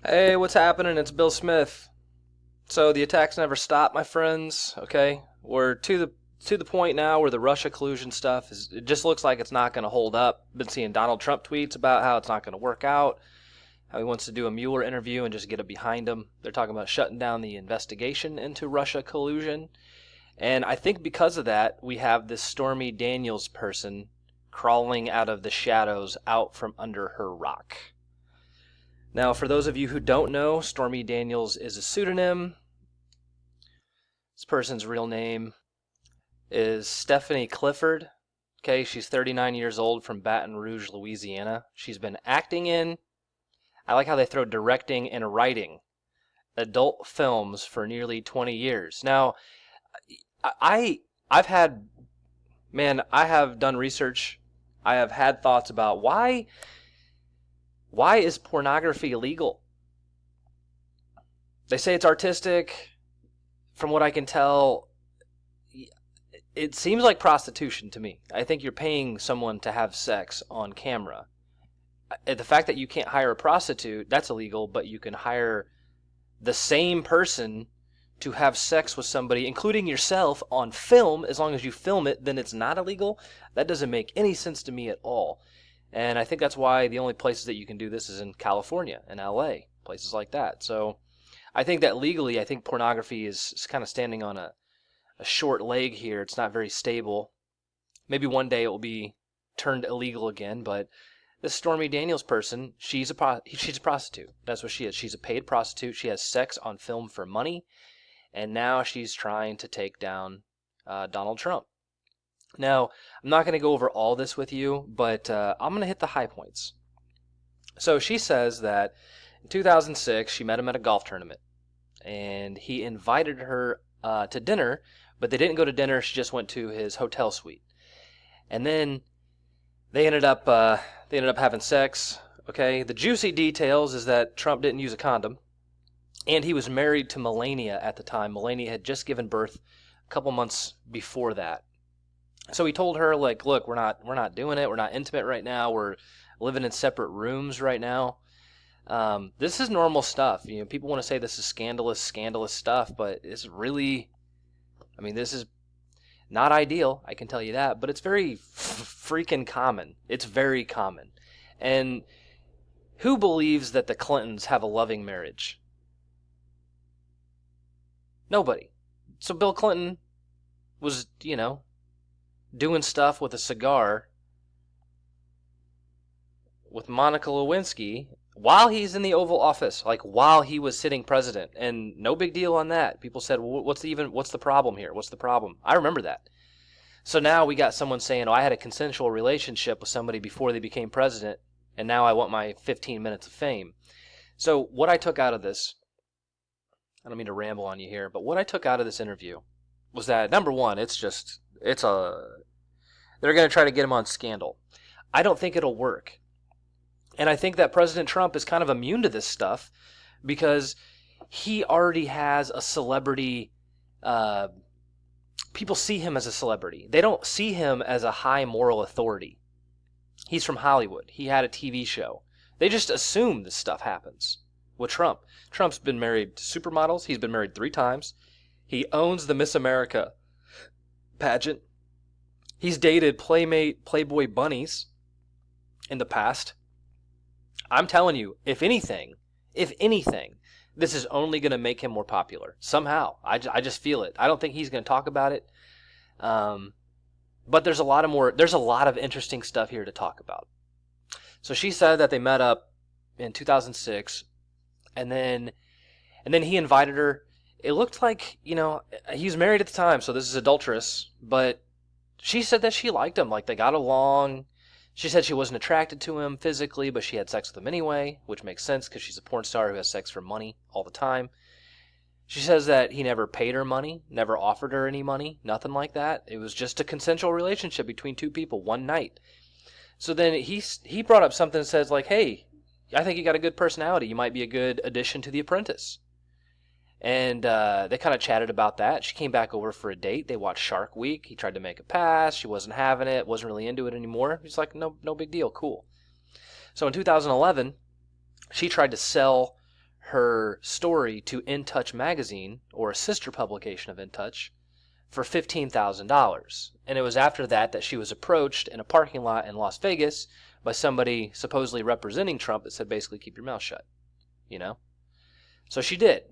Hey, what's happening? It's Bill Smith. So the attacks never stop, my friends. Okay, we're to the point now where the Russia collusion stuff is. It just looks like it's not going to hold up. Been seeing Donald Trump tweets about how it's not going to work out. How he wants to do a Mueller interview and just get it behind him. They're talking about shutting down the investigation into Russia collusion. And I think because of that, we have this Stormy Daniels person crawling out of the shadows out from under her rock. Now, for those of you who don't know, Stormy Daniels is a pseudonym. This person's real name is Stephanie Clifford. Okay, she's 39 years old from Baton Rouge, Louisiana. She's been acting in, I like how they throw directing and writing, adult films for nearly 20 years. Now, I've had, man, I have done research. I have had thoughts about why is pornography illegal? They say it's artistic. From what I can tell, it seems like prostitution to me. I think you're paying someone to have sex on camera. The fact that you can't hire a prostitute, that's illegal, but you can hire the same person to have sex with somebody, including yourself, on film, as long as you film it, then it's not illegal. That doesn't make any sense to me at all. And I think that's why the only places that you can do this is in California and LA, places like that. So I think that legally, I think pornography is kind of standing on a short leg here. It's not very stable. Maybe one day it will be turned illegal again, but this Stormy Daniels person, she's a prostitute. That's what she is. She's a paid prostitute. She has sex on film for money, and now she's trying to take down Donald Trump. Now, I'm not going to go over all this with you, but I'm going to hit the high points. So she says that in 2006, she met him at a golf tournament, and he invited her to dinner, but they didn't go to dinner. She just went to his hotel suite, and then they ended up having sex. Okay, the juicy details is that Trump didn't use a condom, and he was married to Melania at the time. Melania had just given birth a couple months before that. So he told her, like, look, we're not doing it. We're not intimate right now. We're living in separate rooms right now. This is normal stuff. You know, people want to say this is scandalous stuff, but it's really, I mean, this is not ideal. I can tell you that, but it's very freaking common. It's very common. And who believes that the Clintons have a loving marriage? Nobody. So Bill Clinton was, doing stuff with a cigar with Monica Lewinsky while he's in the Oval Office, like while he was sitting president, and no big deal on that. People said, well, what's the problem here? What's the problem? I remember that. So now we got someone saying, oh, I had a consensual relationship with somebody before they became president, and now I want my 15 minutes of fame. So what I took out of this, I don't mean to ramble on you here, but what I took out of this interview was that, number one, they're going to try to get him on Scandal. I don't think it'll work. And I think that President Trump is kind of immune to this stuff because he already has a celebrity. People see him as a celebrity. They don't see him as a high moral authority. He's from Hollywood. He had a TV show. They just assume this stuff happens with Trump. Trump's been married to supermodels. He's been married 3 times. He owns the Miss America pageant. He's dated Playmate Playboy bunnies in the past. I'm telling you, if anything, this is only going to make him more popular. Somehow. I just feel it. I don't think he's going to talk about it. But there's a lot of interesting stuff here to talk about. So she said that they met up in 2006, and then he invited her. It looked like, he was married at the time, so this is adulterous, but she said that she liked him, like they got along. She said she wasn't attracted to him physically, but she had sex with him anyway, which makes sense because she's a porn star who has sex for money all the time. She says that he never paid her money, never offered her any money, nothing like that. It was just a consensual relationship between 2 people, one night. So then he brought up something that says, like, hey, I think you got a good personality. You might be a good addition to The Apprentice. And they kind of chatted about that. She came back over for a date. They watched Shark Week. He tried to make a pass. She wasn't having it, wasn't really into it anymore. He's like, no big deal, cool. So in 2011, she tried to sell her story to In Touch magazine, or a sister publication of In Touch, for $15,000. And it was after that she was approached in a parking lot in Las Vegas by somebody supposedly representing Trump that said basically keep your mouth shut, you know? So she did.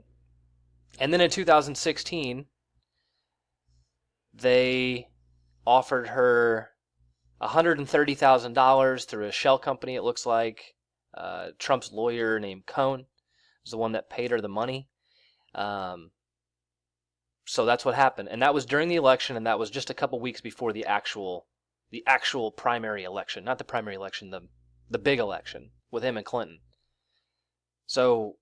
And then in 2016, they offered her $130,000 through a shell company, it looks like. Trump's lawyer named Cohn was the one that paid her the money. So that's what happened. And that was during the election, and that was just a couple weeks before the actual primary election. Not the primary election, the big election with him and Clinton. So,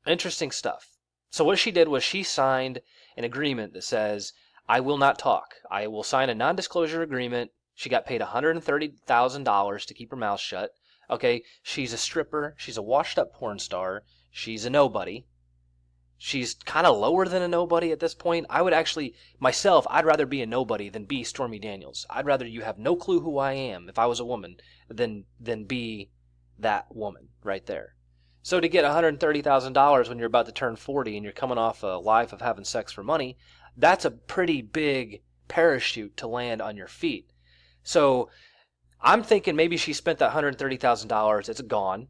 interesting stuff. So what she did was she signed an agreement that says, I will not talk. I will sign a non-disclosure agreement. She got paid $130,000 to keep her mouth shut. Okay, she's a stripper. She's a washed-up porn star. She's a nobody. She's kind of lower than a nobody at this point. I would actually, myself, I'd rather be a nobody than be Stormy Daniels. I'd rather you have no clue who I am if I was a woman than be that woman right there. So to get $130,000 when you're about to turn 40 and you're coming off a life of having sex for money, that's a pretty big parachute to land on your feet. So I'm thinking maybe she spent that $130,000, it's gone,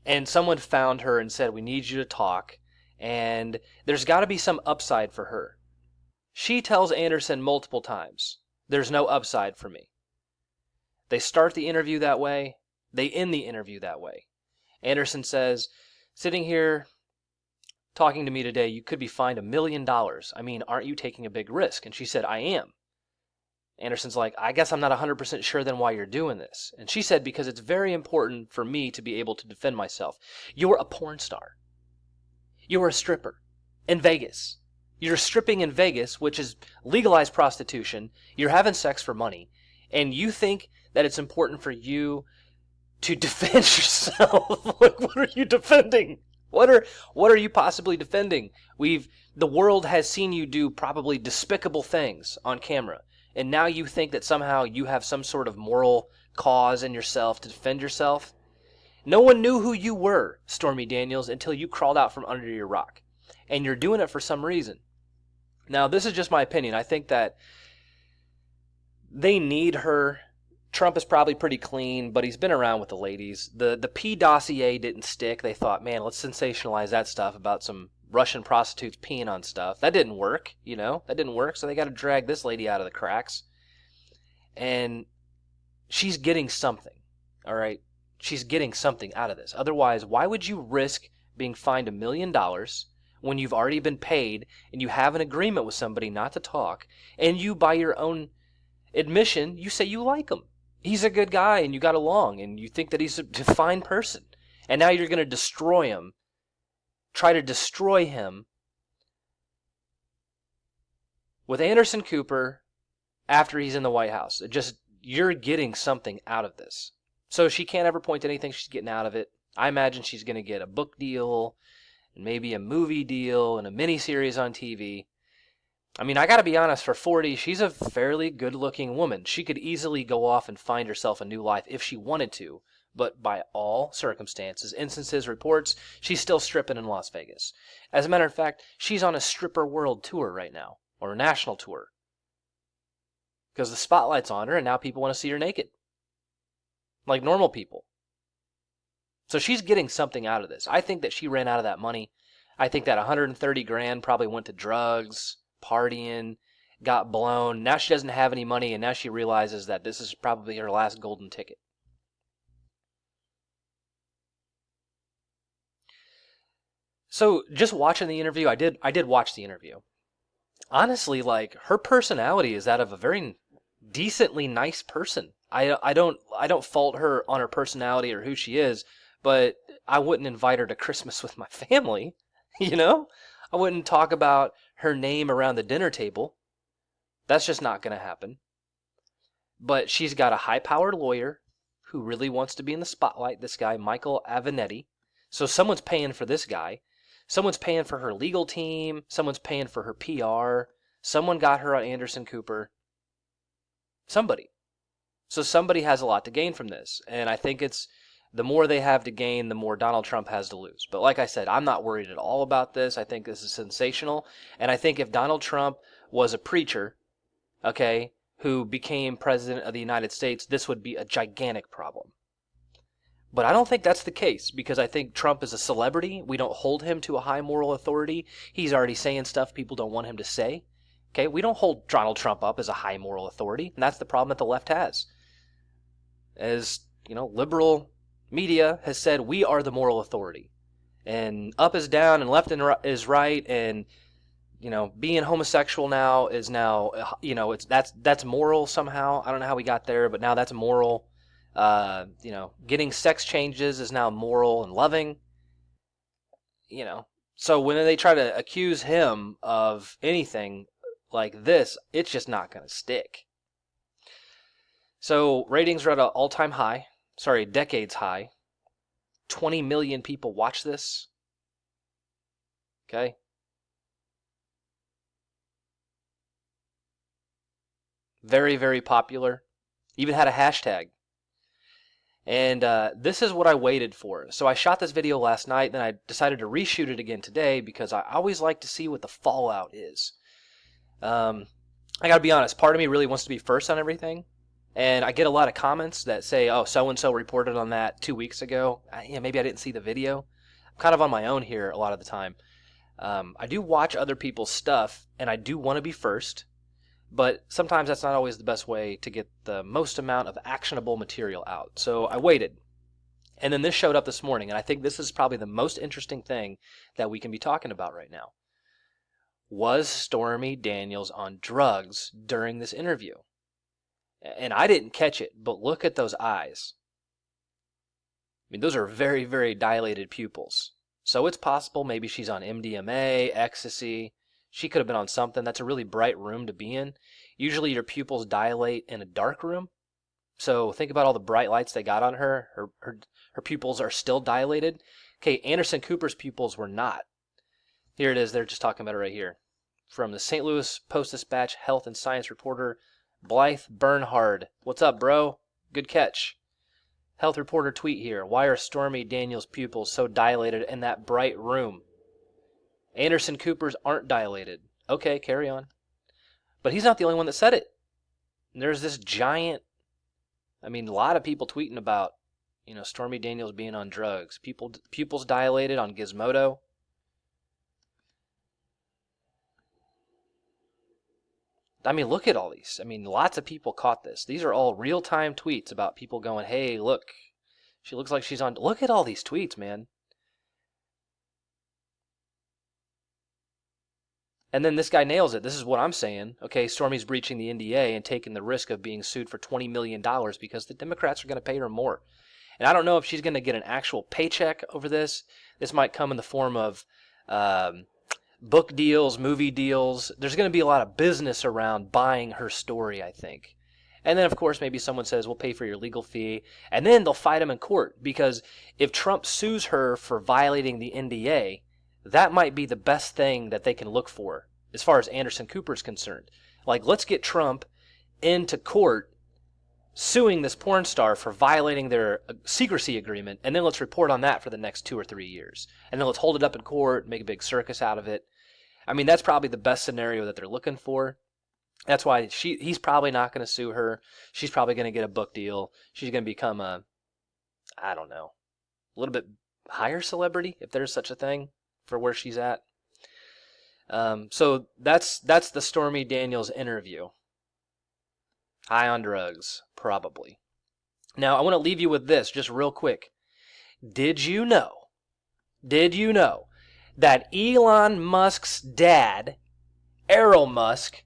and someone found her and said, we need you to talk, and there's got to be some upside for her. She tells Anderson multiple times, there's no upside for me. They start the interview that way, they end the interview that way. Anderson says, sitting here talking to me today, you could be fined $1 million. I mean, aren't you taking a big risk? And she said, I am. Anderson's like, I guess I'm not 100% sure then why you're doing this. And she said, because it's very important for me to be able to defend myself. You're a porn star. You're a stripper in Vegas. You're stripping in Vegas, which is legalized prostitution. You're having sex for money. And you think that it's important for you to defend yourself? Like, what are you defending? What are you possibly defending? The world has seen you do probably despicable things on camera. And now you think that somehow you have some sort of moral cause in yourself to defend yourself? No one knew who you were, Stormy Daniels, until you crawled out from under your rock. And you're doing it for some reason. Now, this is just my opinion. I think that they need her. Trump is probably pretty clean, but he's been around with the ladies. The P dossier didn't stick. They thought, man, let's sensationalize that stuff about some Russian prostitutes peeing on stuff. That didn't work, That didn't work, so they got to drag this lady out of the cracks. And she's getting something, all right? She's getting something out of this. Otherwise, why would you risk being fined $1 million when you've already been paid and you have an agreement with somebody not to talk, and you, by your own admission, you say you like him? He's a good guy and you got along and you think that he's a fine person. And now you're going to destroy him. Try to destroy him with Anderson Cooper after he's in the White House. You're getting something out of this. So she can't ever point to anything she's getting out of it. I imagine she's going to get a book deal and maybe a movie deal and a miniseries on TV. I mean, I got to be honest, for 40, she's a fairly good-looking woman. She could easily go off and find herself a new life if she wanted to. But by all circumstances, instances, reports, she's still stripping in Las Vegas. As a matter of fact, she's on a stripper world tour right now, or a national tour. Because the spotlight's on her, and now people want to see her naked. Like normal people. So she's getting something out of this. I think that she ran out of that money. I think that 130 grand probably went to drugs, partying, got blown. Now she doesn't have any money, and now she realizes that this is probably her last golden ticket. So just watching the interview, I did watch the interview. Honestly, like, her personality is that of a very decently nice person. I don't fault her on her personality or who she is, but I wouldn't invite her to Christmas with my family, I wouldn't talk about her name around the dinner table. That's just not going to happen. But she's got a high-powered lawyer who really wants to be in the spotlight, this guy, Michael Avenatti. So someone's paying for this guy. Someone's paying for her legal team. Someone's paying for her PR. Someone got her on Anderson Cooper. Somebody. So somebody has a lot to gain from this. And I think it's the more they have to gain, the more Donald Trump has to lose. But like I said, I'm not worried at all about this. I think this is sensational. And I think if Donald Trump was a preacher, okay, who became president of the United States, this would be a gigantic problem. But I don't think that's the case, because I think Trump is a celebrity. We don't hold him to a high moral authority. He's already saying stuff people don't want him to say. Okay, we don't hold Donald Trump up as a high moral authority, and that's the problem that the left has. As, liberal media has said, we are the moral authority. And up is down and left is right, and being homosexual now is that's moral somehow. I don't know how we got there, but now that's moral. Getting sex changes is now moral and loving. So when they try to accuse him of anything like this, it's just not going to stick. So ratings are at an all-time high. Sorry, decades high. 20 million people watch this. Okay. Very, very popular. Even had a hashtag. And this is what I waited for. So I shot this video last night, then I decided to reshoot it again today because I always like to see what the fallout is. I gotta be honest, part of me really wants to be first on everything. And I get a lot of comments that say, oh, so-and-so reported on that 2 weeks ago. Maybe I didn't see the video. I'm kind of on my own here a lot of the time. I do watch other people's stuff, and I do want to be first. But sometimes that's not always the best way to get the most amount of actionable material out. So I waited. And then this showed up this morning, and I think this is probably the most interesting thing that we can be talking about right now. Was Stormy Daniels on drugs during this interview? And I didn't catch it, but look at those eyes. I mean, those are very, very dilated pupils. So it's possible maybe she's on MDMA, ecstasy. She could have been on something. That's a really bright room to be in. Usually your pupils dilate in a dark room. So think about all the bright lights they got on her. Her pupils are still dilated. Okay, Anderson Cooper's pupils were not. Here it is. They're just talking about it right here. From the St. Louis Post-Dispatch health and science reporter, Blythe Bernhard. What's up, bro? Good catch. Health reporter tweet here. Why are Stormy Daniels' pupils so dilated in that bright room? Anderson Cooper's aren't dilated. Okay, carry on. But he's not the only one that said it. There's this giant, a lot of people tweeting about, Stormy Daniels being on drugs. Pupils dilated on Gizmodo. Look at all these. Lots of people caught this. These are all real-time tweets about people going, hey, look, she looks like she's on. Look at all these tweets, man. And then this guy nails it. This is what I'm saying. Okay, Stormy's breaching the NDA and taking the risk of being sued for $20 million because the Democrats are going to pay her more. And I don't know if she's going to get an actual paycheck over this. This might come in the form of book deals, movie deals. There's going to be a lot of business around buying her story, I think. And then, of course, maybe someone says, we'll pay for your legal fee. And then they'll fight him in court. Because if Trump sues her for violating the NDA, that might be the best thing that they can look for as far as Anderson Cooper is concerned. Like, let's get Trump into court suing this porn star for violating their secrecy agreement, and then let's report on that for the next 2 or 3 years. And then let's hold it up in court, make a big circus out of it. That's probably the best scenario that they're looking for. That's why he's probably not going to sue her. She's probably going to get a book deal. She's going to become a little bit higher celebrity, if there's such a thing, for where she's at. So that's the Stormy Daniels interview. High on drugs, probably. Now, I want to leave you with this just real quick. Did you know that Elon Musk's dad, Errol Musk,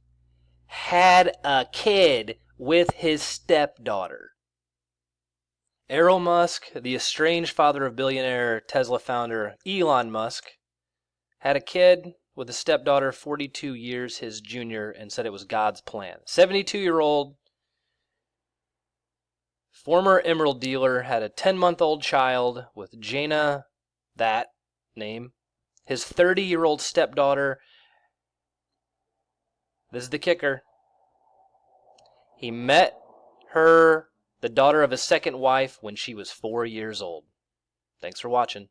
had a kid with his stepdaughter? Errol Musk, the estranged father of billionaire Tesla founder Elon Musk, had a kid with a stepdaughter 42 years his junior and said it was God's plan. 72-year-old former emerald dealer had a 10-month-old child with Jaina, that name. His 30-year-old stepdaughter, this is the kicker, he met her, the daughter of his second wife when she was 4 years old. Thanks for watching.